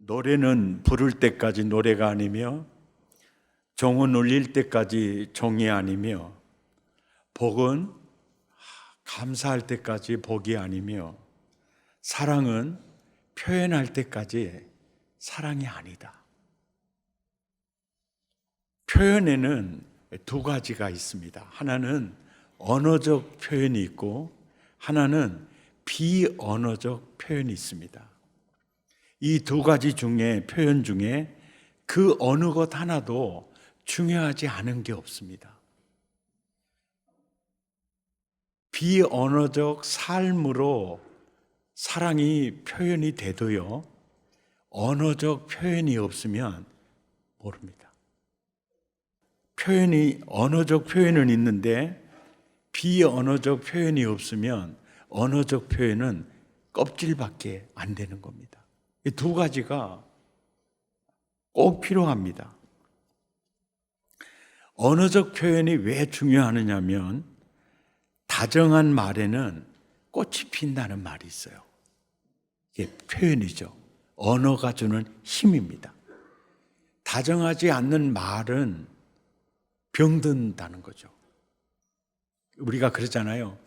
노래는 부를 때까지 노래가 아니며 종은 울릴 때까지 종이 아니며 복은 감사할 때까지 복이 아니며 사랑은 표현할 때까지 사랑이 아니다. 표현에는 두 가지가 있습니다. 하나는 언어적 표현이 있고 하나는 비언어적 표현이 있습니다. 이 두 가지 중에 표현 중에 그 어느 것 하나도 중요하지 않은 게 없습니다. 비언어적 삶으로 사랑이 표현이 돼도요, 언어적 표현이 없으면 모릅니다. 언어적 표현은 있는데 비언어적 표현이 없으면 언어적 표현은 껍질밖에 안 되는 겁니다. 이 두 가지가 꼭 필요합니다. 언어적 표현이 왜 중요하느냐면 다정한 말에는 꽃이 핀다는 말이 있어요. 이게 표현이죠. 언어가 주는 힘입니다. 다정하지 않는 말은 병든다는 거죠. 우리가 그러잖아요.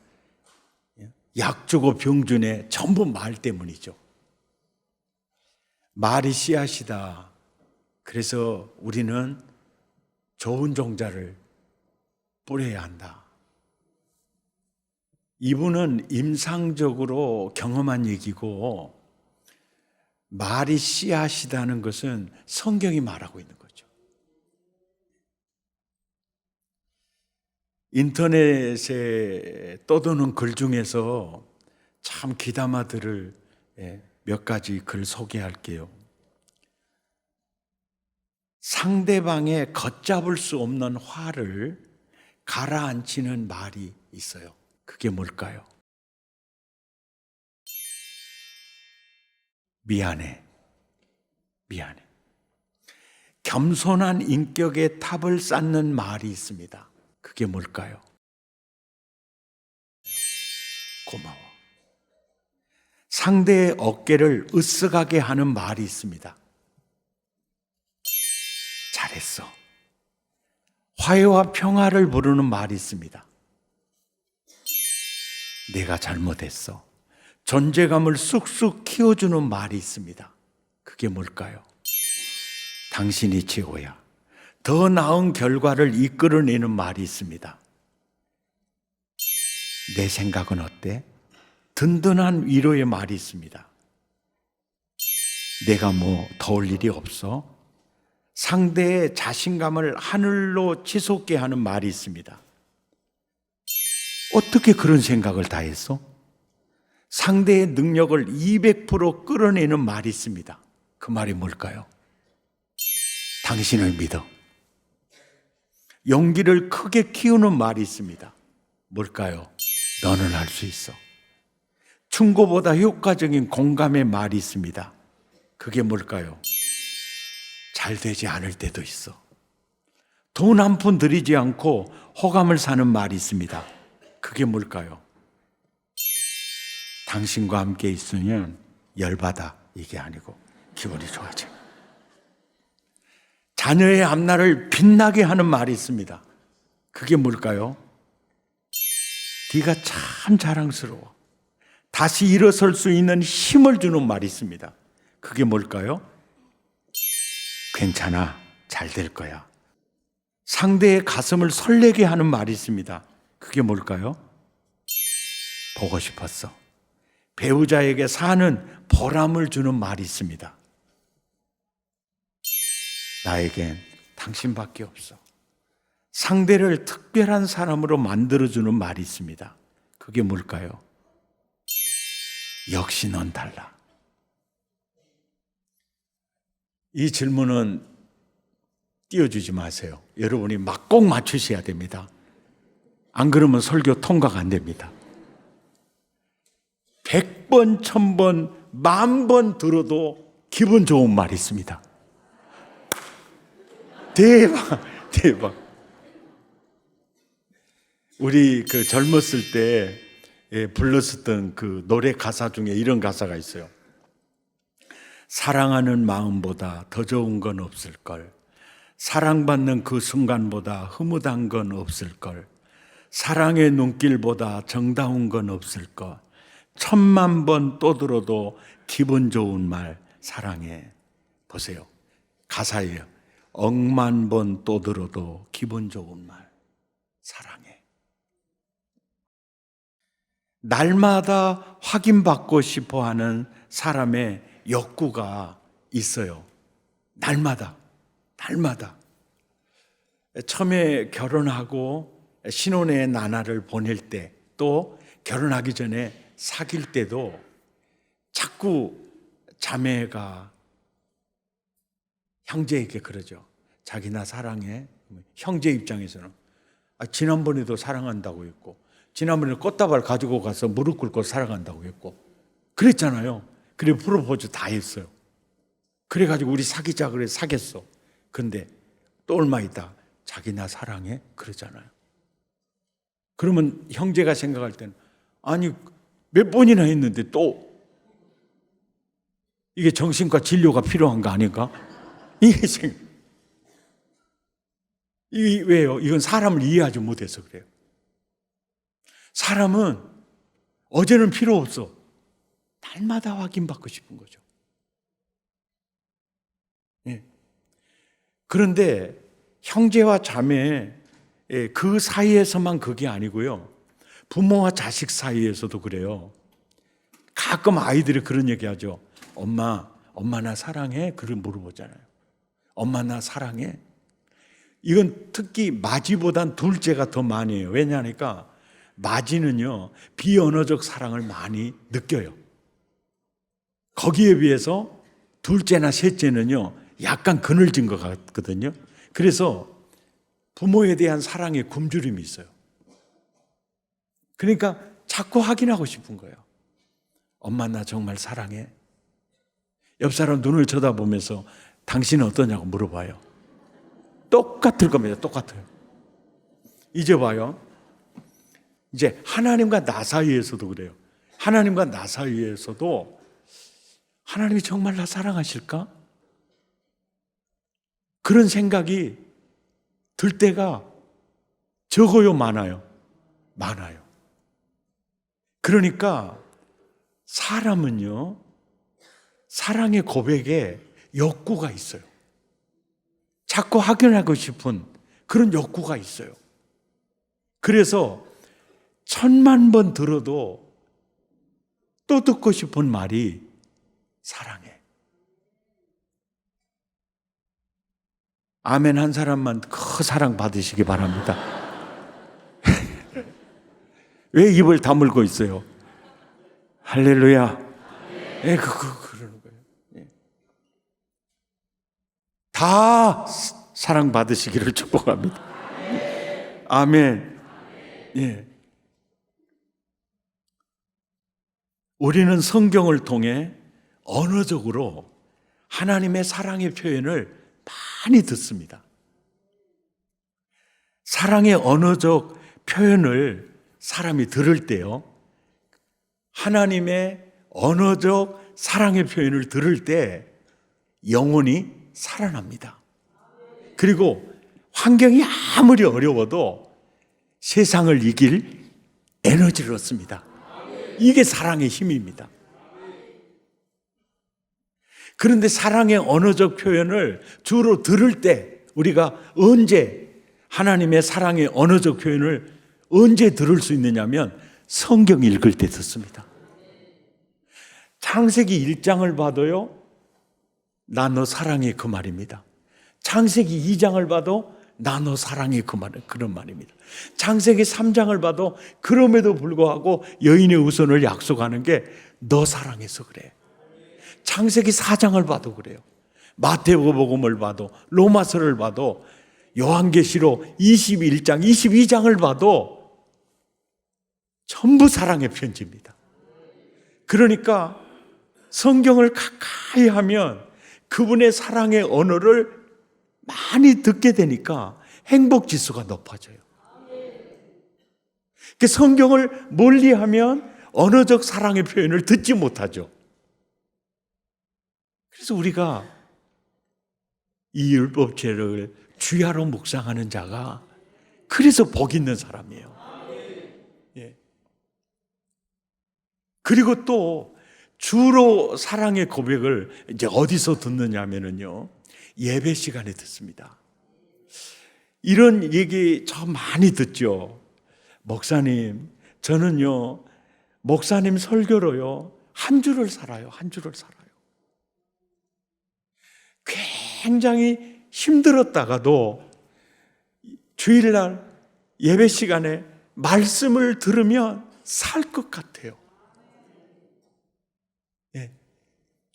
약 주고 병 주네 전부 말 때문이죠. 말이 씨앗이다. 그래서 우리는 좋은 종자를 뿌려야 한다. 이분은 임상적으로 경험한 얘기고 말이 씨앗이라는 것은 성경이 말하고 있는 거죠. 인터넷에 떠도는 글 중에서 참 귀담아 들을 몇 가지 글 소개할게요. 상대방의 걷잡을 수 없는 화를 가라앉히는 말이 있어요. 그게 뭘까요? 미안해. 겸손한 인격의 탑을 쌓는 말이 있습니다. 그게 뭘까요? 고마워. 상대의 어깨를 으쓱하게 하는 말이 있습니다. 잘했어. 화해와 평화를 부르는 말이 있습니다. 내가 잘못했어. 존재감을 쑥쑥 키워주는 말이 있습니다. 그게 뭘까요? 당신이 최고야. 더 나은 결과를 이끌어내는 말이 있습니다. 내 생각은 어때? 든든한 위로의 말이 있습니다. 내가 뭐 도울 일이 없어? 상대의 자신감을 하늘로 치솟게 하는 말이 있습니다. 어떻게 그런 생각을 다 했어? 상대의 능력을 200% 끌어내는 말이 있습니다. 그 말이 뭘까요? 당신을 믿어. 용기를 크게 키우는 말이 있습니다. 뭘까요? 너는 할 수 있어. 충고보다 효과적인 공감의 말이 있습니다. 그게 뭘까요? 잘 되지 않을 때도 있어. 돈 한 푼 들이지 않고 호감을 사는 말이 있습니다. 그게 뭘까요? 당신과 함께 있으면 열받아. 이게 아니고 기분이 좋아져. 자녀의 앞날을 빛나게 하는 말이 있습니다. 그게 뭘까요? 네가 참 자랑스러워. 다시 일어설 수 있는 힘을 주는 말이 있습니다. 그게 뭘까요? 괜찮아. 잘 될 거야. 상대의 가슴을 설레게 하는 말이 있습니다. 그게 뭘까요? 보고 싶었어. 배우자에게 사는 보람을 주는 말이 있습니다. 나에겐 당신밖에 없어. 상대를 특별한 사람으로 만들어주는 말이 있습니다. 그게 뭘까요? 역시 넌 달라. 이 질문은 띄워주지 마세요. 여러분이 막 꼭 맞추셔야 됩니다. 안 그러면 설교 통과가 안 됩니다. 100번, 1000번, 10,000번 들어도 기분 좋은 말이 있습니다. 대박. 우리 젊었을 때 불렀었던 그 노래 가사 중에 이런 가사가 있어요. 사랑하는 마음보다 더 좋은 건 없을걸. 사랑받는 그 순간보다 흐뭇한 건 없을걸. 사랑의 눈길보다 정다운 건 없을걸. 10,000번 또 들어도 기분 좋은 말 사랑해. 보세요. 가사예요. 10,000번 또 들어도 기분 좋은 말 사랑해. 날마다 확인받고 싶어하는 사람의 욕구가 있어요. 날마다. 처음에 결혼하고 신혼의 나날을 보낼 때, 또 결혼하기 전에 사귈 때도 자꾸 자매가 형제에게 그러죠. 자기 나 사랑해. 형제 입장에서는 지난번에도 사랑한다고 했고, 지난번에 꽃다발 가지고 가서 무릎 꿇고 사랑한다고 했고 그랬잖아요. 그래 프로포즈 다 했어요. 그래가지고 우리 사귀자 그래 사귀었어. 근데 또 얼마 있다 자기 나 사랑해 그러잖아요. 그러면 형제가 생각할 때는 아니 몇 번이나 했는데 또 이게 정신과 진료가 필요한 거 아닌가? 이게 왜요? 이건 사람을 이해하지 못해서 그래요. 사람은 어제는 필요 없어. 날마다 확인받고 싶은 거죠. 예. 그런데 형제와 자매 그 사이에서만 그게 아니고요. 부모와 자식 사이에서도 그래요. 가끔 아이들이 그런 얘기하죠. 엄마 나 사랑해? 그걸 물어보잖아요. 엄마 나 사랑해? 이건 특히 마지보단 둘째가 더 많이 해요. 왜냐하니까 마지는요 비언어적 사랑을 많이 느껴요. 거기에 비해서 둘째나 셋째는요 약간 그늘진 것 같거든요. 그래서 부모에 대한 사랑에 굶주림이 있어요. 그러니까 자꾸 확인하고 싶은 거예요. 엄마 나 정말 사랑해? 옆 사람 눈을 쳐다보면서 당신은 어떠냐고 물어봐요. 똑같을 겁니다. 똑같아요. 이제 봐요. 이제 하나님과 나 사이에서도 그래요. 하나님과 나 사이에서도 하나님이 정말 나 사랑하실까? 그런 생각이 들 때가 적어요, 많아요? 많아요. 그러니까 사람은요, 사랑의 고백에 욕구가 있어요. 자꾸 확인하고 싶은 그런 욕구가 있어요. 그래서 10,000번 들어도 또 듣고 싶은 말이 사랑해. 아멘 한 사람만 그 사랑 받으시기 바랍니다. 왜 입을 다물고 있어요? 할렐루야. 예, 그러는 거예요. 예. 다 사랑 받으시기를 축복합니다. 아멘. 예. 우리는 성경을 통해 언어적으로 하나님의 사랑의 표현을 많이 듣습니다. 사랑의 언어적 표현을 사람이 들을 때요, 하나님의 언어적 사랑의 표현을 들을 때 영혼이 살아납니다. 그리고 환경이 아무리 어려워도 세상을 이길 에너지를 얻습니다. 이게 사랑의 힘입니다. 그런데 사랑의 언어적 표현을 주로 들을 때 우리가 언제 하나님의 사랑의 언어적 표현을 언제 들을 수 있느냐면 성경 읽을 때 듣습니다. 창세기 1장을 봐도요, 나 너 사랑해 그 말입니다. 창세기 2장을 봐도 나 너 사랑해 그 말, 그런 말입니다. 창세기 3장을 봐도 그럼에도 불구하고 여인의 우선을 약속하는 게 너 사랑해서 그래. 창세기 4장을 봐도 그래요. 마태복음을 봐도 로마서를 봐도 요한계시록 21장, 22장을 봐도 전부 사랑의 편지입니다. 그러니까 성경을 가까이 하면 그분의 사랑의 언어를 많이 듣게 되니까 행복지수가 높아져요. 성경을 멀리하면 언어적 사랑의 표현을 듣지 못하죠. 그래서 그래서 우리가 이 율법죄를 주야로 묵상하는 자가 그래서 복 있는 사람이에요. 예. 그리고 또 주로 사랑의 고백을 이제 어디서 듣느냐면요, 예배 시간에 듣습니다. 이런 얘기 참 많이 듣죠. 목사님, 저는요 목사님 설교로요 한 주를 살아요. 한 주를 살아요. 굉장히 힘들었다가도 주일날 예배 시간에 말씀을 들으면 살 것 같아요. 예.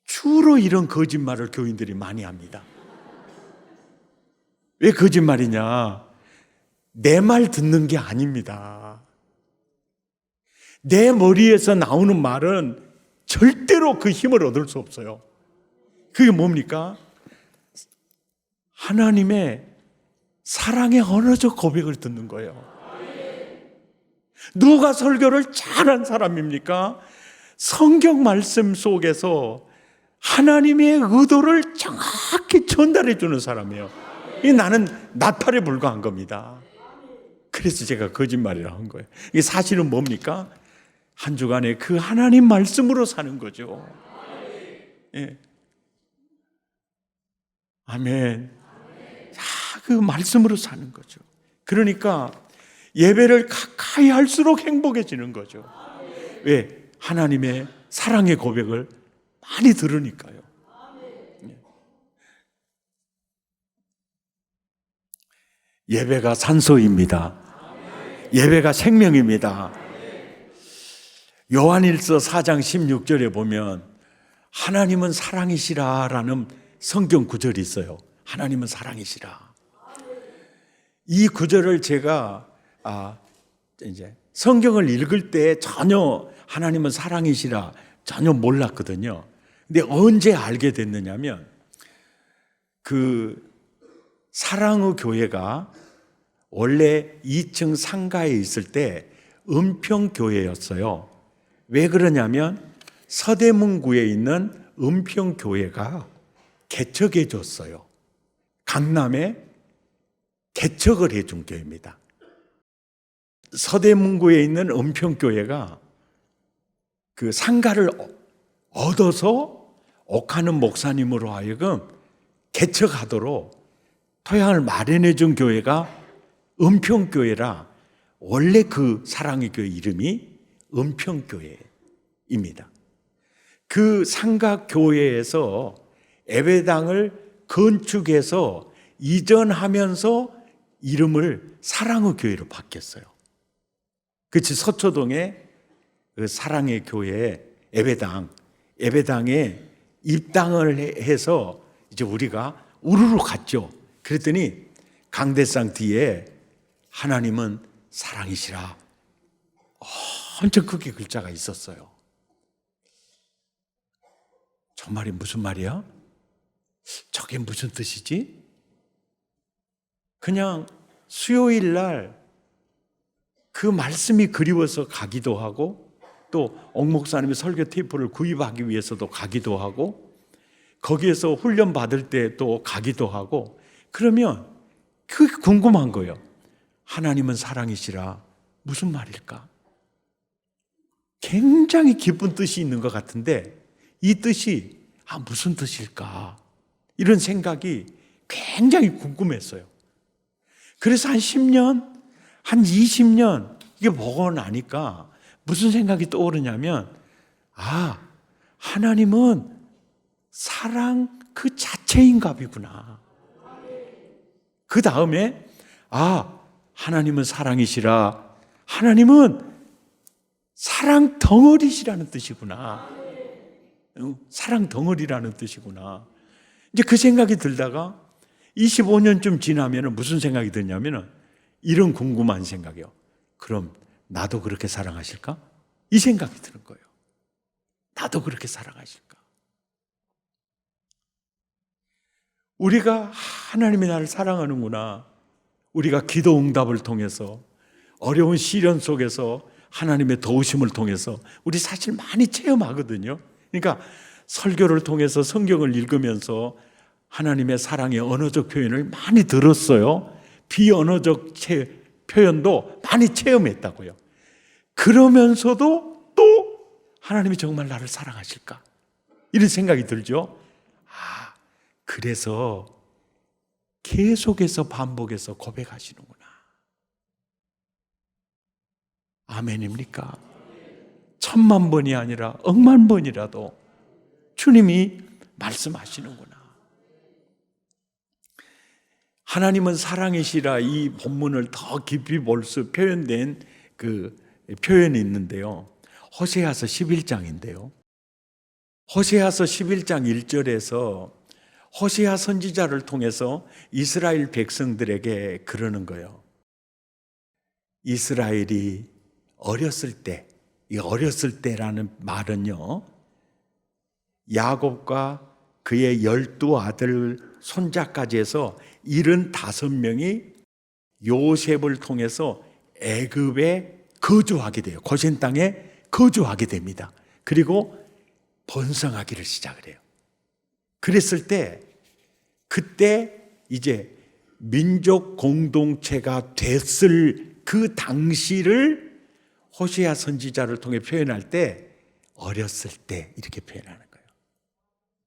주로 이런 거짓말을 교인들이 많이 합니다. 왜 거짓말이냐? 내 말 듣는 게 아닙니다. 내 머리에서 나오는 말은 절대로 그 힘을 얻을 수 없어요. 그게 뭡니까? 하나님의 사랑의 언어적 고백을 듣는 거예요. 누가 설교를 잘한 사람입니까? 성경 말씀 속에서 하나님의 의도를 정확히 전달해 주는 사람이에요. 이 나는 나팔에 불과한 겁니다. 그래서 제가 거짓말이라 한 거예요. 이 사실은 뭡니까? 한 주간에 그 하나님 말씀으로 사는 거죠. 예. 아멘. 그 말씀으로 사는 거죠. 그러니까 예배를 가까이 할수록 행복해지는 거죠. 왜? 하나님의 사랑의 고백을 많이 들으니까요. 예배가 산소입니다. 예배가 생명입니다. 요한일서 4장 16절에 보면 하나님은 사랑이시라라는 성경 구절이 있어요. 하나님은 사랑이시라. 이 구절을 제가 이제 성경을 읽을 때 전혀 하나님은 사랑이시라 전혀 몰랐거든요. 근데 언제 알게 됐느냐면 그 사랑의 교회가 원래 2층 상가에 있을 때 은평교회였어요. 왜 그러냐면 서대문구에 있는 은평교회가 개척해 줬어요. 강남에 개척을 해준 교회입니다. 서대문구에 있는 은평교회가 그 상가를 얻어서 옥하는 목사님으로 하여금 개척하도록 토양을 마련해 준 교회가 은평교회라 원래 그 사랑의 교회 이름이 은평교회입니다. 그 상가교회에서 예배당을 건축해서 이전하면서 이름을 사랑의 교회로 바뀌었어요. 그치, 서초동에 그 사랑의 교회 예배당에 입당을 해서 이제 우리가 우르르 갔죠. 그랬더니 강대상 뒤에 하나님은 사랑이시라 엄청 크게 글자가 있었어요. 저 말이 무슨 말이야? 저게 무슨 뜻이지? 그냥 수요일 날 그 말씀이 그리워서 가기도 하고 또 옥 목사님의 설교 테이프를 구입하기 위해서도 가기도 하고 거기에서 훈련 받을 때 또 가기도 하고 그러면 그게 궁금한 거예요. 하나님은 사랑이시라 무슨 말일까? 굉장히 깊은 뜻이 있는 것 같은데 이 뜻이 무슨 뜻일까? 이런 생각이 굉장히 궁금했어요. 그래서 한 10년, 한 20년 이게 보고 나니까 무슨 생각이 떠오르냐면 하나님은 사랑 그 자체인갑이구나. 그 다음에 하나님은 사랑이시라 하나님은 사랑 덩어리시라는 뜻이구나. 사랑 덩어리라는 뜻이구나. 이제 그 생각이 들다가 25년쯤 지나면 무슨 생각이 드냐면 이런 궁금한 생각이요. 그럼 나도 그렇게 사랑하실까? 이 생각이 드는 거예요. 나도 그렇게 사랑하실까? 우리가 하나님이 나를 사랑하는구나. 우리가 기도 응답을 통해서 어려운 시련 속에서 하나님의 도우심을 통해서 우리 사실 많이 체험하거든요. 그러니까 설교를 통해서 성경을 읽으면서 하나님의 사랑의 언어적 표현을 많이 들었어요. 비언어적 표현도 많이 체험했다고요. 그러면서도 또 하나님이 정말 나를 사랑하실까? 이런 생각이 들죠. 그래서 계속해서 반복해서 고백하시는구나. 아멘입니까? 1000만 번이 아니라 억만 번이라도 주님이 말씀하시는구나. 하나님은 사랑이시라, 이 본문을 더 깊이 볼 수 표현된 그 표현이 있는데요. 호세아서 11장인데요. 호세아서 11장 1절에서 호세아 선지자를 통해서 이스라엘 백성들에게 그러는 거예요. 이스라엘이 어렸을 때, 이 어렸을 때라는 말은요, 야곱과 그의 12아들 손자까지 해서 75명이 요셉을 통해서 애굽에 거주하게 돼요. 고센 땅에 거주하게 됩니다. 그리고 번성하기를 시작을 해요. 그랬을 때, 그때 이제 민족 공동체가 됐을 그 당시를 호세아 선지자를 통해 표현할 때 어렸을 때 이렇게 표현하는 거예요.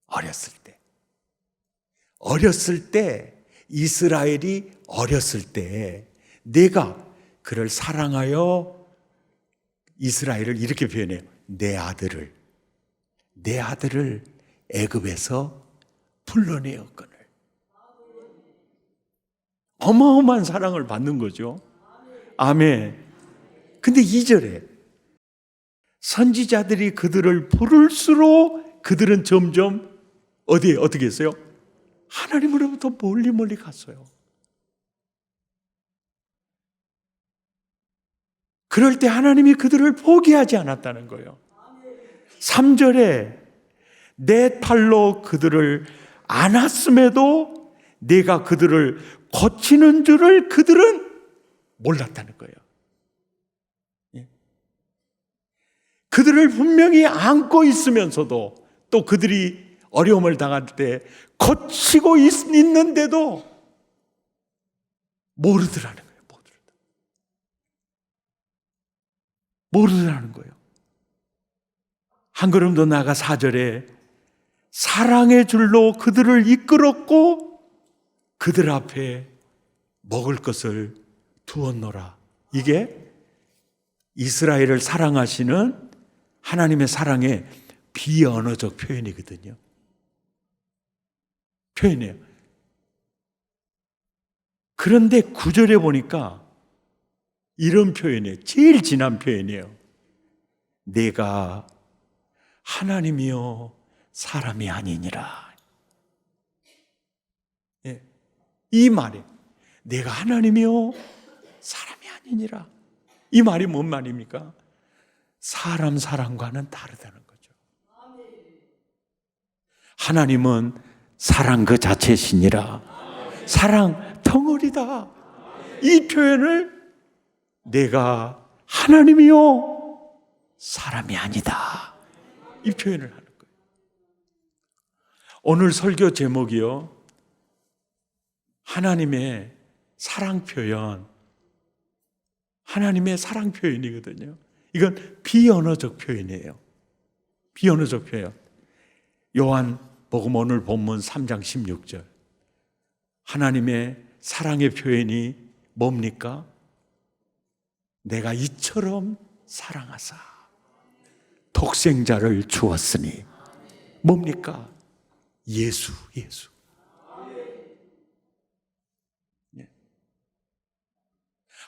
어렸을 때. 어렸을 때, 이스라엘이 어렸을 때 내가 그를 사랑하여 이스라엘을 이렇게 표현해요. 내 아들을 애굽에서 불러내었거늘. 어마어마한 사랑을 받는 거죠. 아멘. 근데 2절에 선지자들이 그들을 부를수록 그들은 점점 어떻게 했어요? 하나님으로부터 멀리 갔어요. 그럴 때 하나님이 그들을 포기하지 않았다는 거예요. 3절에 내 팔로 그들을 안았음에도 내가 그들을 고치는 줄을 그들은 몰랐다는 거예요. 그들을 분명히 안고 있으면서도 또 그들이 어려움을 당할 때 고치고 있는데도 모르더라는 거예요. 모르더라는 거예요. 한 걸음 더 나아가 4절에 사랑의 줄로 그들을 이끌었고 그들 앞에 먹을 것을 두었노라. 이게 이스라엘을 사랑하시는 하나님의 사랑의 비언어적 표현이거든요. 표현이에요. 그런데 9절에 보니까 이런 표현이에요. 제일 진한 표현이에요. 내가 하나님이요 사람이 아니니라. 예. 이 말이 내가 하나님이요 사람이 아니니라. 이 말이 뭔 말입니까? 사람 사랑과는 다르다는 거죠. 하나님은 사랑 그 자체시니라. 사랑 덩어리다. 이 표현을 내가 하나님이요 사람이 아니다. 이 표현을 하는 거예요. 오늘 설교 제목이요, 하나님의 사랑 표현. 하나님의 사랑 표현이거든요. 이건 비언어적 표현이에요. 비언어적 표현. 요한복음 오늘 본문 3장 16절. 하나님의 사랑의 표현이 뭡니까? 내가 이처럼 사랑하사 독생자를 주었으니. 뭡니까? 예수.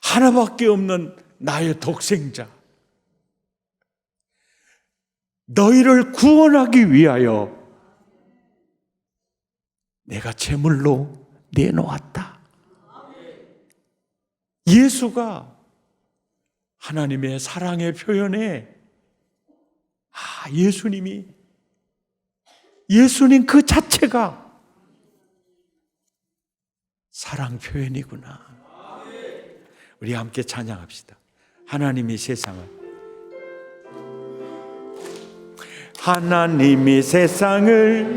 하나밖에 없는 나의 독생자, 너희를 구원하기 위하여 내가 제물로 내놓았다. 예수가 하나님의 사랑의 표현에 예수님 그 자체가 사랑 표현이구나. 우리 함께 찬양합시다. 하나님이 세상을 하나님이 세상을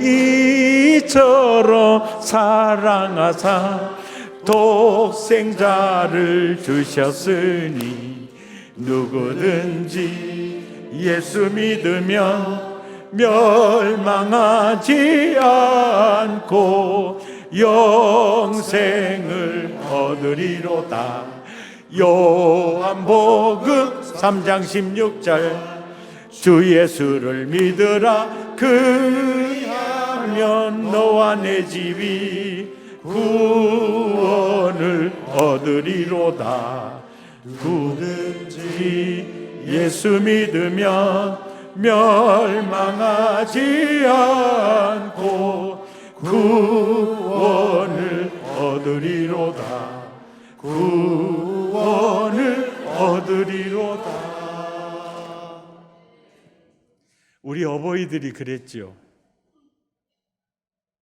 이처럼 사랑하사 독생자를 주셨으니 누구든지 예수 믿으면 멸망하지 않고 영생을 얻으리로다. 요한복음 3장 16절 주 예수를 믿으라. 그리하면 너와 내 집이 구원을 얻으리로다. 누구든지 예수 믿으면 멸망하지 않고 구원을 얻으리로다. 구원을 얻으리로다. 우리 어버이들이 그랬지요.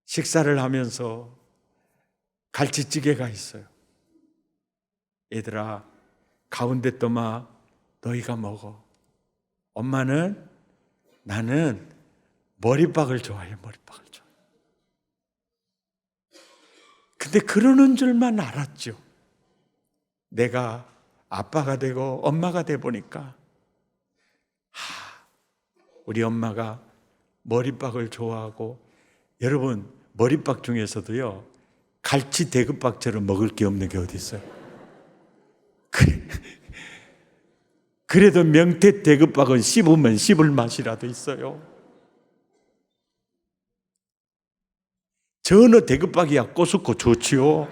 식사를 하면서 갈치찌개가 있어요. 얘들아, 가운데 떠마 너희가 먹어. 나는 머리박을 좋아해. 머리박을 좋아해. 근데 그러는 줄만 알았죠. 내가 아빠가 되고 엄마가 돼 보니까 우리 엄마가 머리박을 좋아하고, 여러분 머리박 중에서도요 갈치 대급박처럼 먹을 게 없는 게 어디 있어요? 그래도 명태 대급박은 씹으면 씹을 맛이라도 있어요. 전어 대급박이야 꼬숩고 좋지요.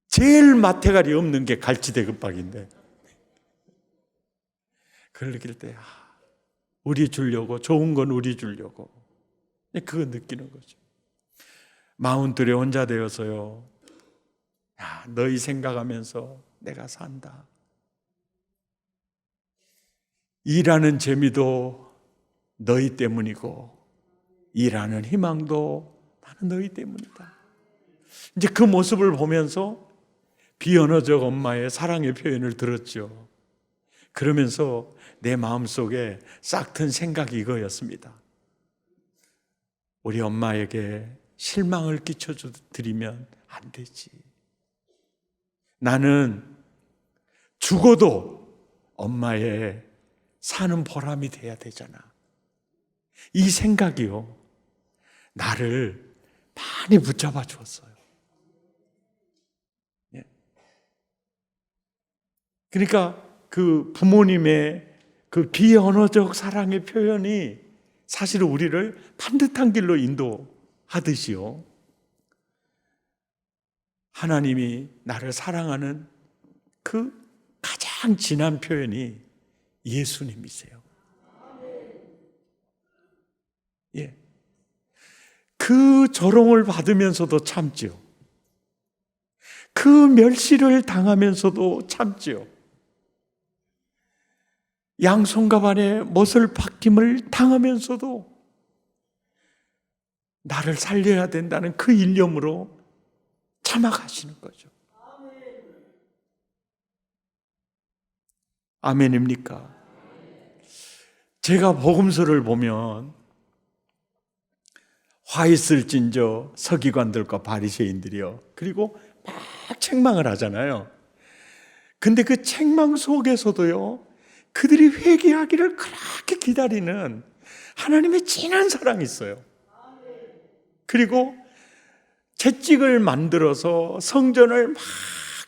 제일 맛태갈이 없는 게 갈치 대급박인데, 그걸 느낄 때 우리 주려고, 좋은 건 우리 주려고, 그거 느끼는 거죠. 42에 혼자 되어서요, 너희 생각하면서 내가 산다. 일하는 재미도 너희 때문이고 일하는 희망도 나는 너희 때문이다. 이제 그 모습을 보면서 비언어적 엄마의 사랑의 표현을 들었죠. 그러면서 내 마음속에 싹튼 생각이 이거였습니다. 우리 엄마에게 실망을 끼쳐드리면 안 되지. 나는 죽어도 엄마의 사는 보람이 돼야 되잖아. 이 생각이요, 나를 많이 붙잡아 주었어요. 그러니까 그 부모님의 그 비언어적 사랑의 표현이 사실은 우리를 반듯한 길로 인도하듯이요, 하나님이 나를 사랑하는 그 가장 진한 표현이 예수님이세요. 예. 그 조롱을 받으면서도 참지요. 그 멸시를 당하면서도 참지요. 양손갑 안에 못을 박힘을 당하면서도 나를 살려야 된다는 그 일념으로 참아가시는 거죠. 아멘입니까? 제가 복음서를 보면 화 있을진저 서기관들과 바리새인들이요, 그리고 막 책망을 하잖아요. 근데 그 책망 속에서도요, 그들이 회개하기를 그렇게 기다리는 하나님의 진한 사랑이 있어요. 그리고 채찍을 만들어서 성전을 막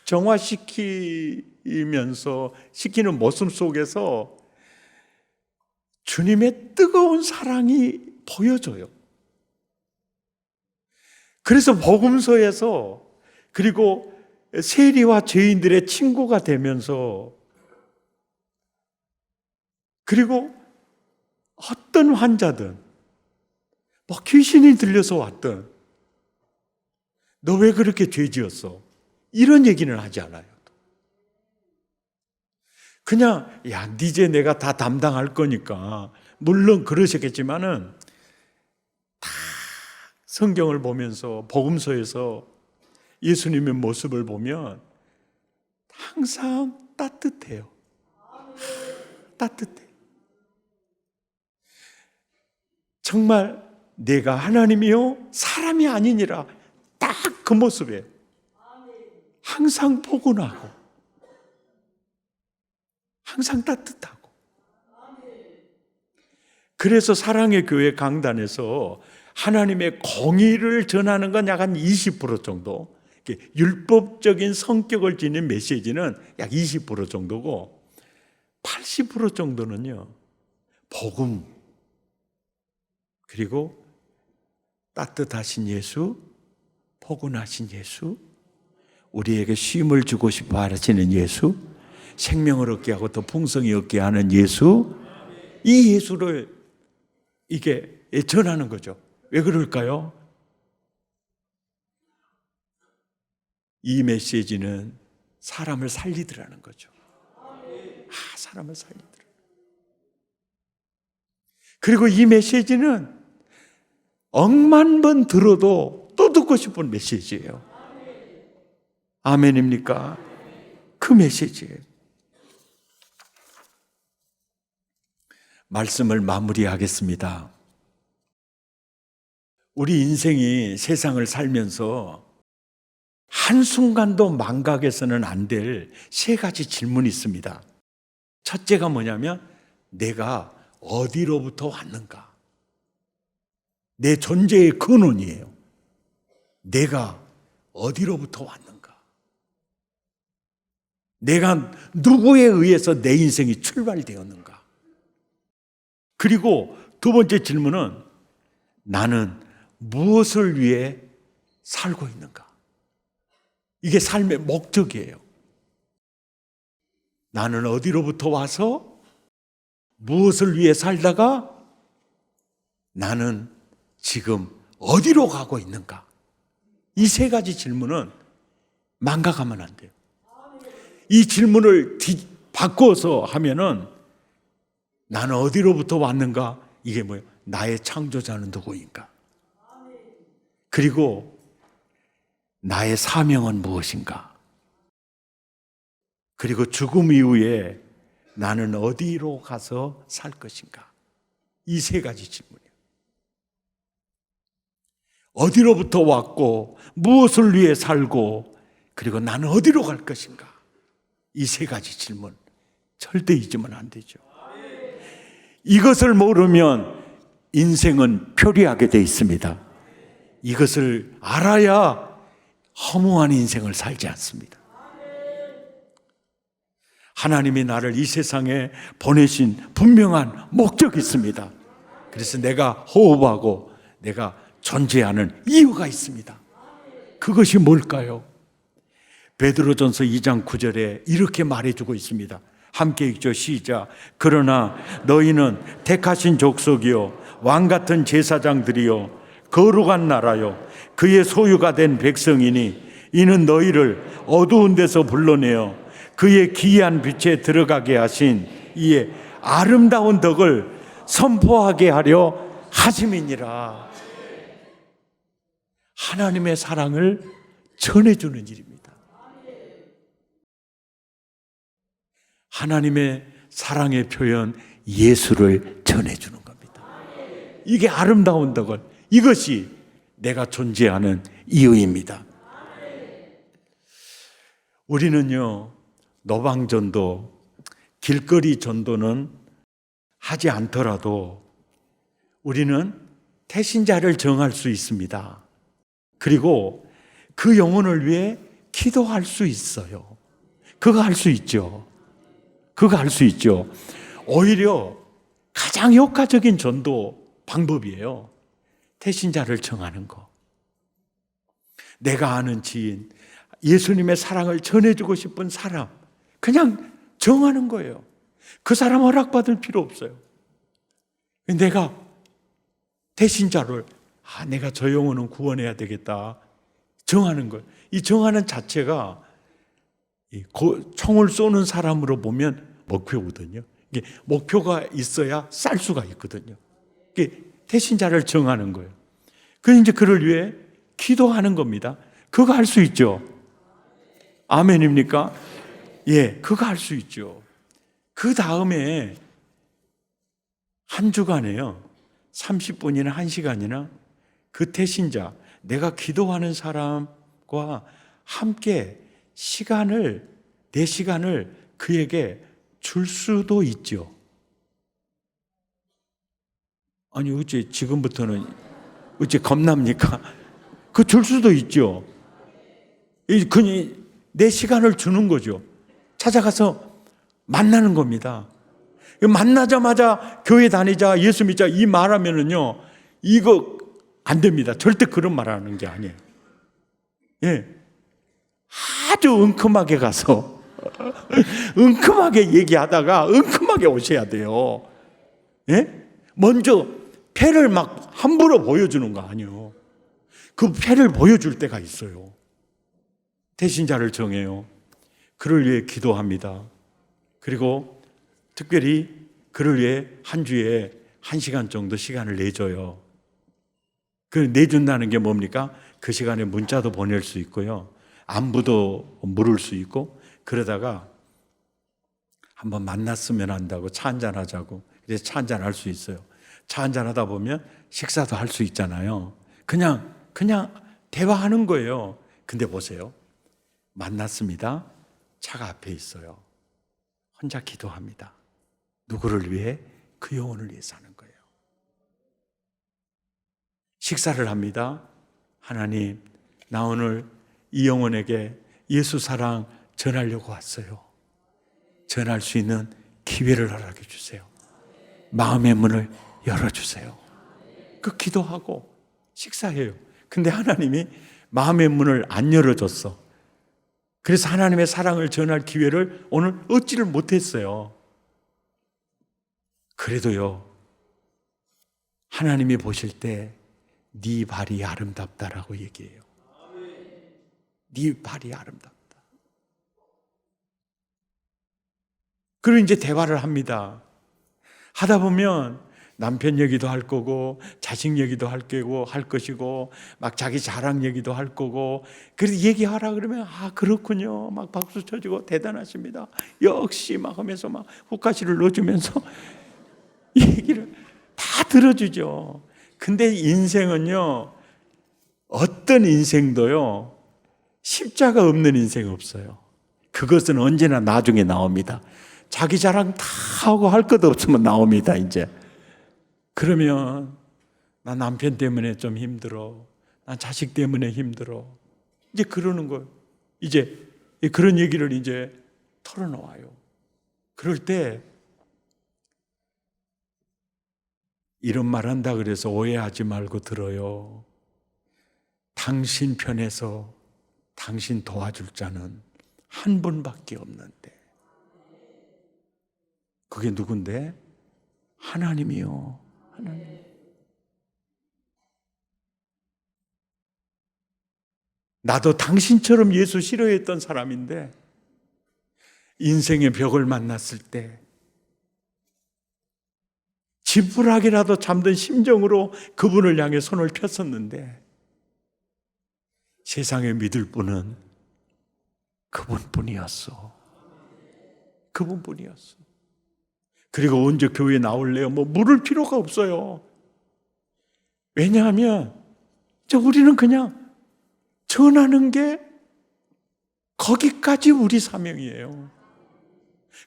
정화시키면서 시키는 모습 속에서 주님의 뜨거운 사랑이 보여져요. 그래서 복음서에서, 그리고 세리와 죄인들의 친구가 되면서, 그리고 어떤 환자든 뭐 귀신이 들려서 왔든 너 왜 그렇게 죄 지었어? 이런 얘기는 하지 않아요. 그냥 야, 네 죄 내가 다 담당할 거니까, 물론 그러셨겠지만은 다 성경을 보면서 복음서에서 예수님의 모습을 보면 항상 따뜻해요. 따뜻해. 정말 내가 하나님이요 사람이 아니니라, 딱 그 모습에 항상 포근하고 항상 따뜻하고. 그래서 사랑의 교회 강단에서 하나님의 공의를 전하는 건 약 한 20% 정도, 율법적인 성격을 지닌 메시지는 약 20% 정도고, 80% 정도는요 복음, 그리고 따뜻하신 예수, 포근하신 예수, 우리에게 쉼을 주고 싶어 하시는 예수, 생명을 얻게 하고 더 풍성히 얻게 하는 예수, 이 예수를 이게 전하는 거죠. 왜 그럴까요? 이 메시지는 사람을 살리더라는 거죠. 사람을 살리더라. 그리고 이 메시지는 억만 번 들어도 또 듣고 싶은 메시지예요. 아멘입니까? 그 메시지예요. 말씀을 마무리하겠습니다. 우리 인생이 세상을 살면서 한순간도 망각해서는 안 될 세 가지 질문이 있습니다. 첫째가 뭐냐면, 내가 어디로부터 왔는가? 내 존재의 근원이에요. 내가 어디로부터 왔는가? 내가 누구에 의해서 내 인생이 출발되었는가? 그리고 두 번째 질문은, 나는 무엇을 위해 살고 있는가? 이게 삶의 목적이에요. 나는 어디로부터 와서 무엇을 위해 살다가 나는 지금 어디로 가고 있는가? 이 세 가지 질문은 망각하면 안 돼요. 이 질문을 바꿔서 하면은, 나는 어디로부터 왔는가? 이게 뭐예요? 나의 창조자는 누구인가? 그리고 나의 사명은 무엇인가? 그리고 죽음 이후에 나는 어디로 가서 살 것인가? 이 세 가지 질문이에요. 어디로부터 왔고 무엇을 위해 살고 그리고 나는 어디로 갈 것인가? 이 세 가지 질문 절대 잊으면 안 되죠. 이것을 모르면 인생은 표리하게 돼 있습니다. 이것을 알아야 허무한 인생을 살지 않습니다. 하나님이 나를 이 세상에 보내신 분명한 목적이 있습니다. 그래서 내가 호흡하고 내가 존재하는 이유가 있습니다. 그것이 뭘까요? 베드로전서 2장 9절에 이렇게 말해주고 있습니다. 함께 읽죠. 시작. 그러나 너희는 택하신 족속이요 왕같은 제사장들이요 거룩한 나라요 그의 소유가 된 백성이니 이는 너희를 어두운 데서 불러내어 그의 기이한 빛에 들어가게 하신 이의 아름다운 덕을 선포하게 하려 하심이니라. 하나님의 사랑을 전해주는 일입니다. 하나님의 사랑의 표현, 예수를 전해주는 겁니다. 이게 아름다운 덕을, 이것이 내가 존재하는 이유입니다. 우리는요, 노방전도, 길거리 전도는 하지 않더라도 우리는 태신자를 정할 수 있습니다. 그리고 그 영혼을 위해 기도할 수 있어요. 그거 할 수 있죠. 그거 할 수 있죠. 오히려 가장 효과적인 전도 방법이에요. 태신자를 정하는 거. 내가 아는 지인, 예수님의 사랑을 전해주고 싶은 사람, 그냥 정하는 거예요. 그 사람 허락받을 필요 없어요. 내가 태신자를, 내가 저 영혼은 구원해야 되겠다 정하는 거예요. 이 정하는 자체가 총을 쏘는 사람으로 보면 목표거든요. 이게 목표가 있어야 쌀 수가 있거든요. 이게 태신자를 정하는 거예요. 그래서 이제 그를 위해 기도하는 겁니다. 그거 할 수 있죠. 아멘입니까? 예, 그거 할 수 있죠. 그 다음에 한 주간에요, 30분이나 1시간이나 그 태신자, 내가 기도하는 사람과 함께 내 시간을 그에게 줄 수도 있죠. 아니, 어째 지금부터는 어째 겁납니까? 그 줄 수도 있죠. 내 시간을 주는 거죠. 찾아가서 만나는 겁니다. 만나자마자 교회 다니자, 예수 믿자 이 말하면은요, 이거 안 됩니다. 절대 그런 말 하는 게 아니에요. 예. 아주 은큼하게 가서 은큼하게 얘기하다가 은큼하게 오셔야 돼요. 예? 먼저 패를 막 함부로 보여주는 거 아니에요. 그 패를 보여줄 때가 있어요. 대신자를 정해요. 그를 위해 기도합니다. 그리고 특별히 그를 위해 한 주에 1시간 정도 시간을 내줘요. 그 내준다는 게 뭡니까? 그 시간에 문자도 보낼 수 있고요. 안부도 물을 수 있고, 그러다가 한번 만났으면 한다고 차 한잔 하자고. 그래서 차 한잔 할 수 있어요. 차 한잔 하다 보면 식사도 할 수 있잖아요. 그냥 대화하는 거예요. 근데 보세요. 만났습니다. 차가 앞에 있어요. 혼자 기도합니다. 누구를 위해? 그 영혼을 위해 사는 거예요. 식사를 합니다. 하나님, 나 오늘 이 영혼에게 예수 사랑 전하려고 왔어요. 전할 수 있는 기회를 허락해 주세요. 마음의 문을 열어주세요. 그 기도하고 식사해요. 근데 하나님이 마음의 문을 안 열어줬어. 그래서 하나님의 사랑을 전할 기회를 오늘 얻지를 못했어요. 그래도요, 하나님이 보실 때 네 발이 아름답다라고 얘기해요. 네 발이 아름답다. 그리고 이제 대화를 합니다. 하다 보면 남편 얘기도 할 거고, 자식 얘기도 할 것이고, 막 자기 자랑 얘기도 할 거고, 그래서 얘기하라 그러면, 아, 그렇군요. 막 박수 쳐주고, 대단하십니다. 역시 막 하면서 막 후카시를 넣어주면서 얘기를 다 들어주죠. 근데 인생은요, 어떤 인생도요, 십자가 없는 인생 없어요. 그것은 언제나 나중에 나옵니다. 자기 자랑 다 하고 할 것도 없으면 나옵니다, 이제. 그러면 나 남편 때문에 좀 힘들어. 나 자식 때문에 힘들어. 이제 그러는 거예요. 이제 그런 얘기를 이제 털어놓아요. 그럴 때 이런 말 한다 그래서 오해하지 말고 들어요. 당신 편에서 당신 도와줄 자는 한 분밖에 없는데. 그게 누군데? 하나님이요. 하나님. 나도 당신처럼 예수 싫어했던 사람인데 인생의 벽을 만났을 때 지푸라기라도 잠든 심정으로 그분을 향해 손을 폈었는데 세상에 믿을 분은 그분뿐이었어. 그분뿐이었어. 그리고 언제 교회에 나올래요? 물을 필요가 없어요. 왜냐하면 우리는 그냥 전하는 게 거기까지 우리 사명이에요.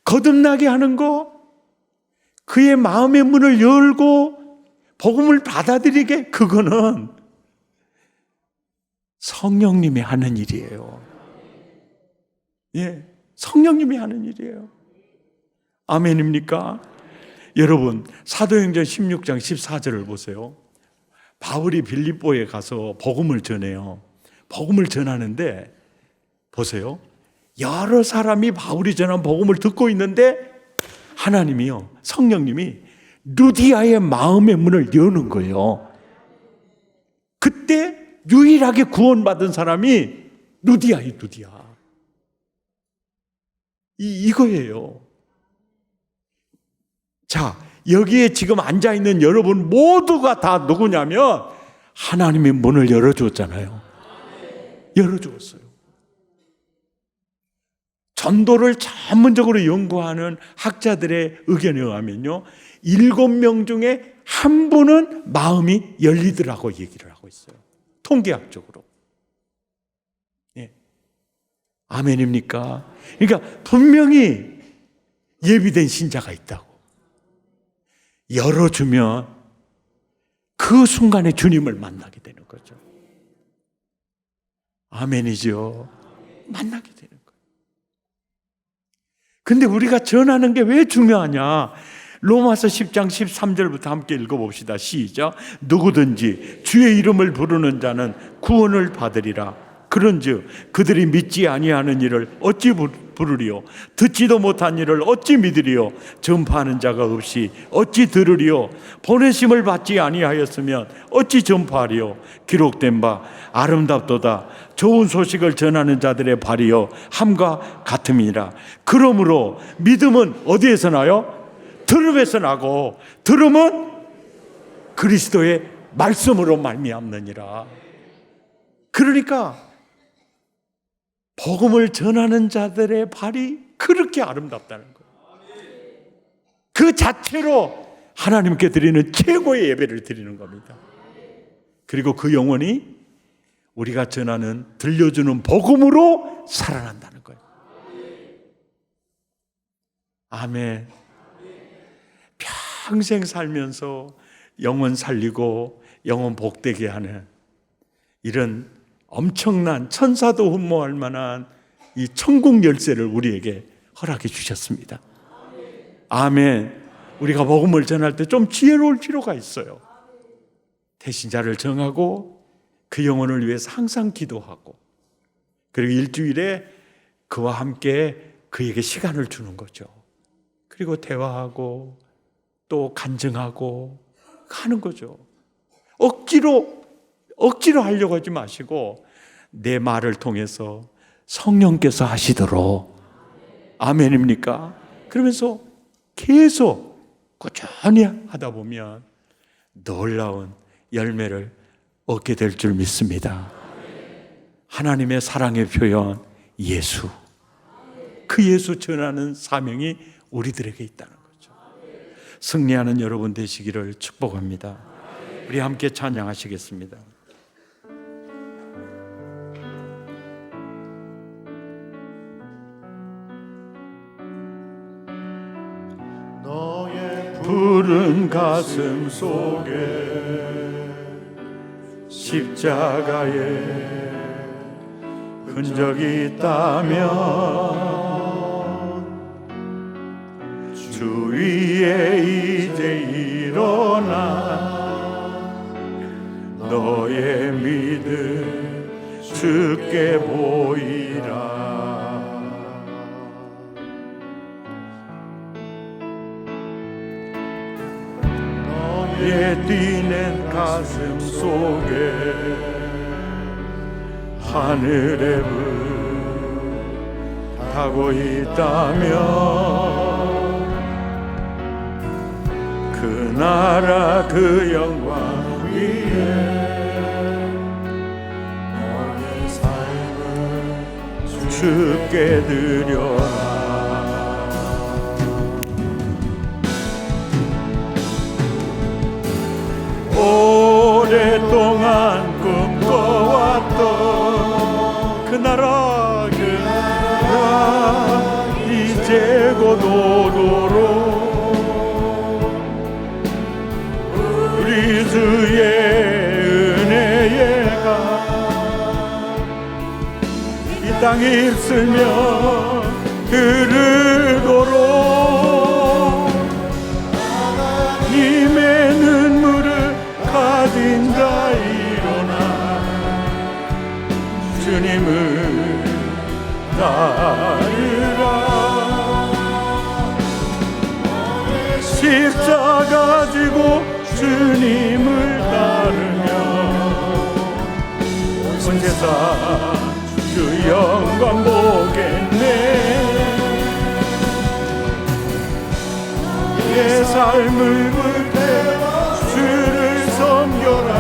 거듭나게 하는 거, 그의 마음의 문을 열고 복음을 받아들이게, 그거는 성령님이 하는 일이에요. 예, 성령님이 하는 일이에요. 아멘입니까? 여러분, 사도행전 16장 14절을 보세요. 바울이 빌립보에 가서 복음을 전해요. 복음을 전하는데 보세요. 여러 사람이 바울이 전한 복음을 듣고 있는데 하나님이요, 성령님이 루디아의 마음의 문을 여는 거예요. 그때 유일하게 구원받은 사람이 루디아예요. 루디아. 이거예요. 자, 여기에 지금 앉아있는 여러분 모두가 다 누구냐면 하나님의 문을 열어주었잖아요. 열어주었어요. 전도를 전문적으로 연구하는 학자들의 의견에 의하면요, 7명 중에 한 분은 마음이 열리더라고 얘기를 하고 있어요. 통계학적으로. 예. 아멘입니까? 그러니까 분명히 예비된 신자가 있다고. 열어주면 그 순간에 주님을 만나게 되는 거죠. 아멘이죠. 만나게 되는 거예요. 근데 우리가 전하는 게 왜 중요하냐? 로마서 10장 13절부터 함께 읽어봅시다. 시작. 누구든지 주의 이름을 부르는 자는 구원을 받으리라. 그런즉 그들이 믿지 아니하는 일을 어찌 부르리요? 듣지도 못한 일을 어찌 믿으리요? 전파하는 자가 없이 어찌 들으리요? 보내심을 받지 아니하였으면 어찌 전파하리요? 기록된 바 아름답도다 좋은 소식을 전하는 자들의 발이요 함과 같음이라. 그러므로 믿음은 어디에서 나요? 들음에서 나고, 들음은 그리스도의 말씀으로 말미암느니라. 그러니까 복음을 전하는 자들의 발이 그렇게 아름답다는 거예요. 그 자체로 하나님께 드리는 최고의 예배를 드리는 겁니다. 그리고 그 영혼이 우리가 전하는, 들려주는 복음으로 살아난다는 거예요. 아멘. 평생 살면서 영혼 살리고 영혼 복되게 하는 이런 엄청난, 천사도 흠모할 만한 이 천국 열쇠를 우리에게 허락해 주셨습니다. 아멘. 우리가 복음을 전할 때 좀 지혜로울 필요가 있어요. 대신자를 정하고 그 영혼을 위해서 항상 기도하고, 그리고 일주일에 그와 함께 그에게 시간을 주는 거죠. 그리고 대화하고 또 간증하고 하는 거죠. 억지로 하려고 하지 마시고 내 말을 통해서 성령께서 하시도록. 아멘입니까? 그러면서 계속 꾸준히 하다 보면 놀라운 열매를 얻게 될 줄 믿습니다. 하나님의 사랑의 표현 예수, 그 예수 전하는 사명이 우리들에게 있다는 거죠. 승리하는 여러분 되시기를 축복합니다. 우리 함께 찬양하시겠습니다. 너의 푸른 가슴 속에 십자가의 흔적이 있다면 주 위에 이제 일어나 너의 믿음 주께 보이라. 너의 뛰는 가슴 속에 하늘의 불 타고 있다면 그 나라 그 영광 위에 너의 삶을 주께 드려라. 오랫동안 꿈꿔왔던 그 나라 이제 곧 오도록 우리 주의 은혜가 이 땅에 있으며 흐르도록 하나님의 눈물을 가진 자 일어나 주님을 따르라. 십자가 지고 주님을 따르며 온 세상 주 영광 보겠네. 내 삶을 불태워 주를 섬겨라.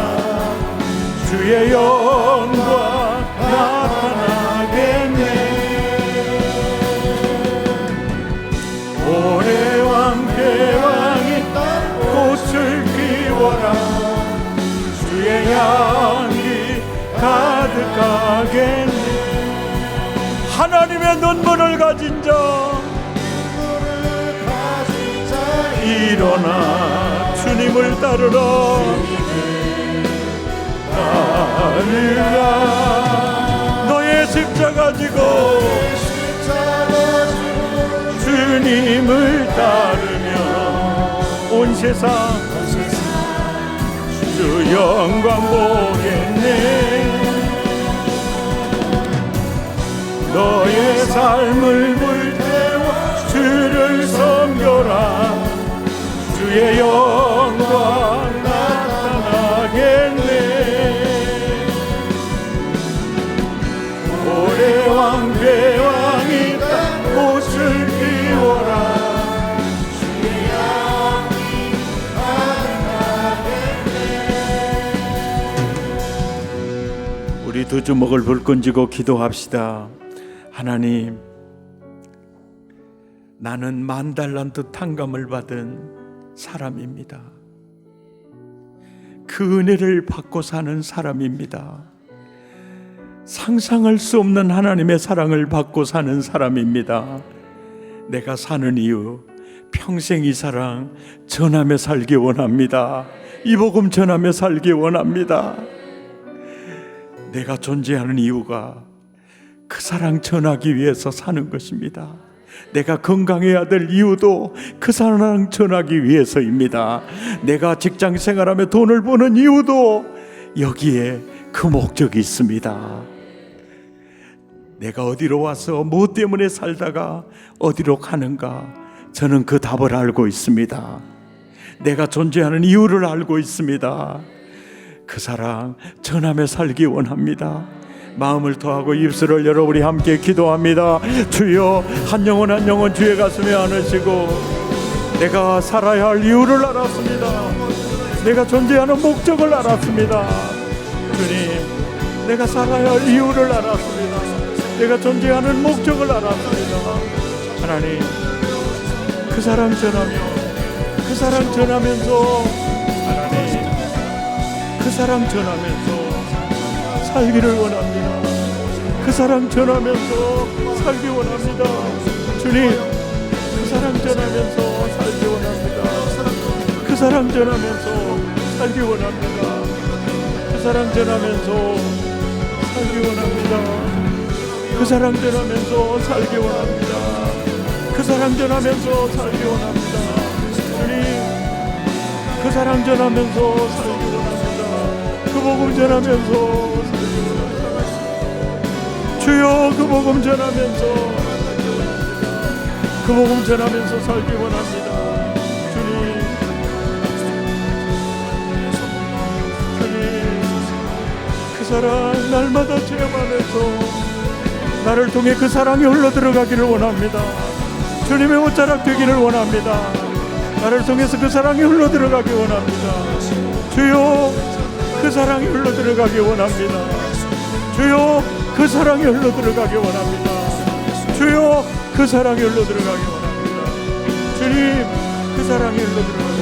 주의 영광 나타나겠네. 오래 왕 대왕이 꽃을 피워 주님의 눈물을 가진 자 일어나 주님을 따르라. 너의 십자가 지고 주님을 따르며 온 세상 주 영광 보겠네. 너의 삶을 불태워 주를 섬겨라. 주의 영광 나타나겠네. 고래왕 대왕이 땅 꽃을 피워라. 주의 영광이 나타나겠네. 우리 두 주먹을 불끈 쥐고 기도합시다. 하나님, 나는 10,000달란트 탕감을 받은 사람입니다. 그 은혜를 받고 사는 사람입니다. 상상할 수 없는 하나님의 사랑을 받고 사는 사람입니다. 내가 사는 이유, 평생 이 사랑 전하며 살기 원합니다. 이 복음 전하며 살기 원합니다. 내가 존재하는 이유가 그 사랑 전하기 위해서 사는 것입니다. 내가 건강해야 될 이유도 그 사랑 전하기 위해서입니다. 내가 직장 생활하며 돈을 버는 이유도 여기에 그 목적이 있습니다. 내가 어디로 와서 무엇 때문에 살다가 어디로 가는가, 저는 그 답을 알고 있습니다. 내가 존재하는 이유를 알고 있습니다. 그 사랑 전하며 살기 원합니다. 마음을 토하고 입술을 열어 우리 함께 기도합니다. 주여, 한 영혼 한 영혼 주의 가슴에 안으시고, 내가 살아야 할 이유를 알았습니다. 내가 존재하는 목적을 알았습니다. 주님, 내가 살아야 할 이유를 알았습니다. 내가 존재하는 목적을 알았습니다. 하나님, 그 사랑 전하며, 그 사랑 전하면서, 하나님, 그 사랑 전하면서 살기를 원합니다. 그 사랑 전하면서 살기 원합니다. 주님, 그 사랑 전하면서 살기 원합니다. 그 사랑 전하면서 살기 원합니다. 그 사랑 전하면서 살기 원합니다. 그 사랑 전하면서 살기 원합니다. 그 사랑 전하면서 살기 원합니다. 주님, 그 사랑 전하면서 살기 원합니다. 그 복음 전하면서 주여, 그 복음 전하면서, 그 복음 전하면서 살기 원합니다. 주님, 주님, 그 사랑 날마다 체험하면서 나를 통해 그 사랑이 흘러들어가기를 원합니다. 주님의 옷자락 되기를 원합니다. 나를 통해서 그 사랑이 흘러들어가기 원합니다. 주여, 그 사랑이 흘러들어가기 원합니다. 주여, 그 사랑이 흘러들어가기 원합니다. 주여, 그 사랑이 흘러들어가기 원합니다. 주님, 그 사랑이 흘러들어가기